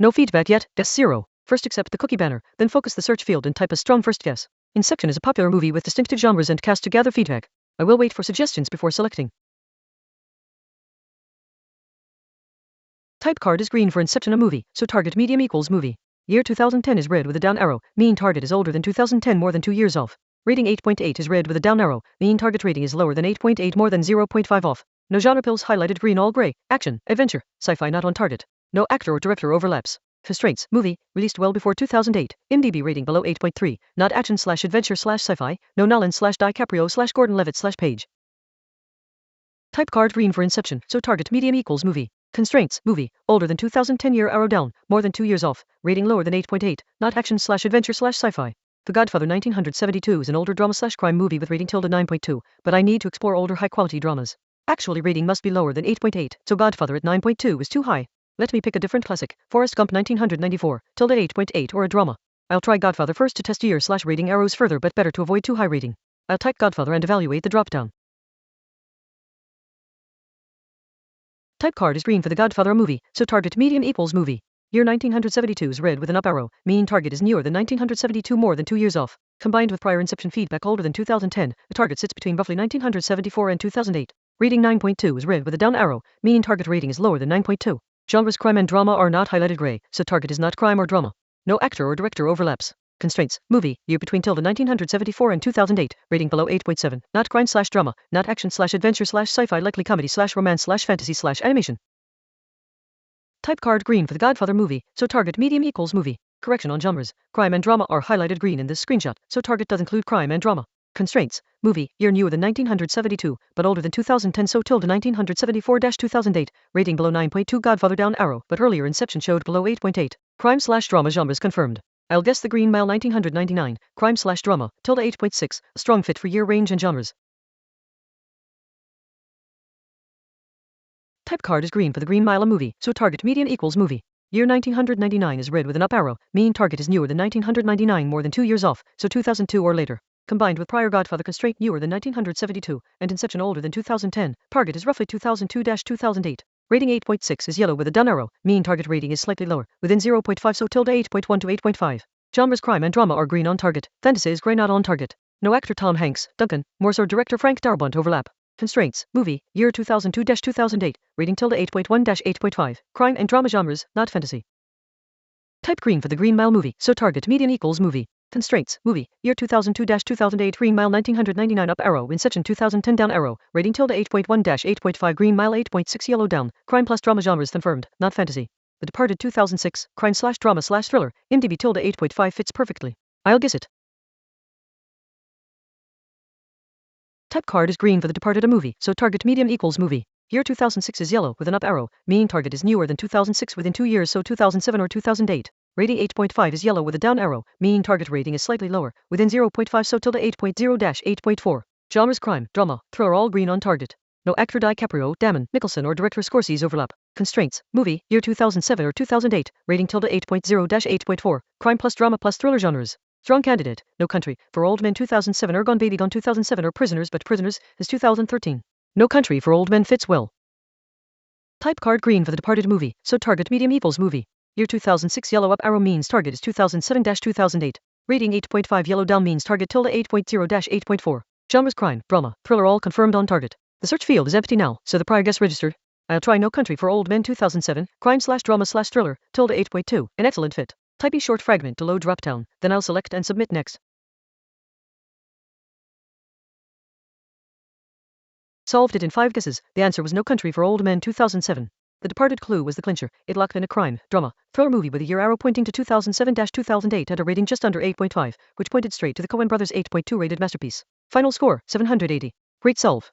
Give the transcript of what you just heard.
No feedback yet, guess 0. First accept the cookie banner, then focus the search field and type a strong first guess. Inception is a popular movie with distinctive genres and cast to gather feedback. I will wait for suggestions before selecting. Type card is green for Inception, a movie, so target medium equals movie. Year 2010 is red with a down arrow, mean target is older than 2010, more than 2 years off. Rating 8.8 is red with a down arrow, mean target rating is lower than 8.8, more than 0.5 off. No genre pills highlighted green, all gray. Action, adventure, sci-fi not on target. No actor or director overlaps. Constraints, movie, released well before 2008. IMDb rating below 8.3, not action/adventure/sci-fi, no Nolan/DiCaprio/Gordon-Levitt/Page. Type card green for Inception, so target medium equals movie. Constraints, movie, older than 2010, year arrow down, more than 2 years off, rating lower than 8.8, not action/adventure/sci-fi. The Godfather 1972 is an older drama/crime movie with rating tilde 9.2, but I need to explore older high-quality dramas. Actually rating must be lower than 8.8, so Godfather at 9.2 is too high. Let me pick a different classic, Forrest Gump 1994, tilde 8.8 or a drama. I'll try Godfather first to test year/rating arrows further, but better to avoid too high rating. I'll type Godfather and evaluate the drop-down. Type card is green for The Godfather, a movie, so target medium equals movie. Year 1972 is red with an up arrow, mean target is newer than 1972, more than 2 years off. Combined with prior Inception feedback older than 2010, the target sits between roughly 1974 and 2008. Rating 9.2 is red with a down arrow, mean target rating is lower than 9.2. Genres crime and drama are not highlighted gray, so target is not crime or drama. No actor or director overlaps. Constraints, movie, year between tilde 1974 and 2008, rating below 8.7, not crime/drama, not action/adventure/sci-fi, likely comedy/romance/fantasy/animation. Type card green for The Godfather movie, so target medium equals movie. Correction on genres, crime and drama are highlighted green in this screenshot, so target does include crime and drama. Constraints, movie, year newer than 1972, but older than 2010, so tilde 1974-2008, rating below 9.2, Godfather down arrow, but earlier Inception showed below 8.8. Crime/drama genres confirmed. I'll guess The Green Mile 1999, crime/drama, tilde 8.6, a strong fit for year range and genres. Type card is green for The Green Mile, a movie, so target medium equals movie. Year 1999 is red with an up arrow, mean target is newer than 1999, more than 2 years off, so 2002 or later. Combined with prior Godfather constraint newer than 1972, and Inception older than 2010, target is roughly 2002-2008. Rating 8.6 is yellow with a down arrow, mean target rating is slightly lower, within 0.5, so tilde 8.1 to 8.5. Genres crime and drama are green on target, fantasy is grey not on target. No actor Tom Hanks, Duncan, more so director Frank Darabont overlap. Constraints, movie, year 2002-2008, rating tilde 8.1-8.5, crime and drama genres, not fantasy. Type green for The Green Mile movie, so target medium equals movie. Constraints, movie, year 2002-2008, Green Mile 1999 up arrow, Inception 2010 down arrow, rating tilde 8.1-8.5, Green Mile 8.6 yellow down, crime+drama genres confirmed, not fantasy. The Departed 2006, crime/drama/thriller, IMDb tilde 8.5 fits perfectly. I'll guess it. Type card is green for The Departed, a movie, so target medium equals movie. Year 2006 is yellow with an up arrow, mean target is newer than 2006 within 2 years, so 2007 or 2008. Rating 8.5 is yellow with a down arrow, mean target rating is slightly lower, within 0.5, so tilde 8.0-8.4. Genres crime, drama, thriller all green on target. No actor DiCaprio, Damon, Nicholson or director Scorsese overlap. Constraints, movie, year 2007 or 2008, rating tilde 8.0-8.4, crime+drama+thriller genres. Strong candidate, No Country for Old Men 2007 or Gone Baby Gone 2007 or Prisoners, but Prisoners is 2013. No Country for Old Men fits well. Type card green for The Departed movie, so target medium equals movie. Year 2006 yellow up arrow means target is 2007-2008. Rating 8.5 yellow down means target tilde 8.0-8.4. Genres crime, drama, thriller all confirmed on target. The search field is empty now, so the prior guess registered. I'll try No Country for Old Men 2007, crime/drama/thriller, tilde 8.2, an excellent fit. Type a short fragment to load drop-down, then I'll select and submit next. Solved it in 5 guesses. The answer was No Country for Old Men 2007. The Departed clue was the clincher. It locked in a crime, drama, thriller movie with a year arrow pointing to 2007-2008 and a rating just under 8.5, which pointed straight to the Coen brothers' 8.2 rated masterpiece. Final score, 780. Great solve.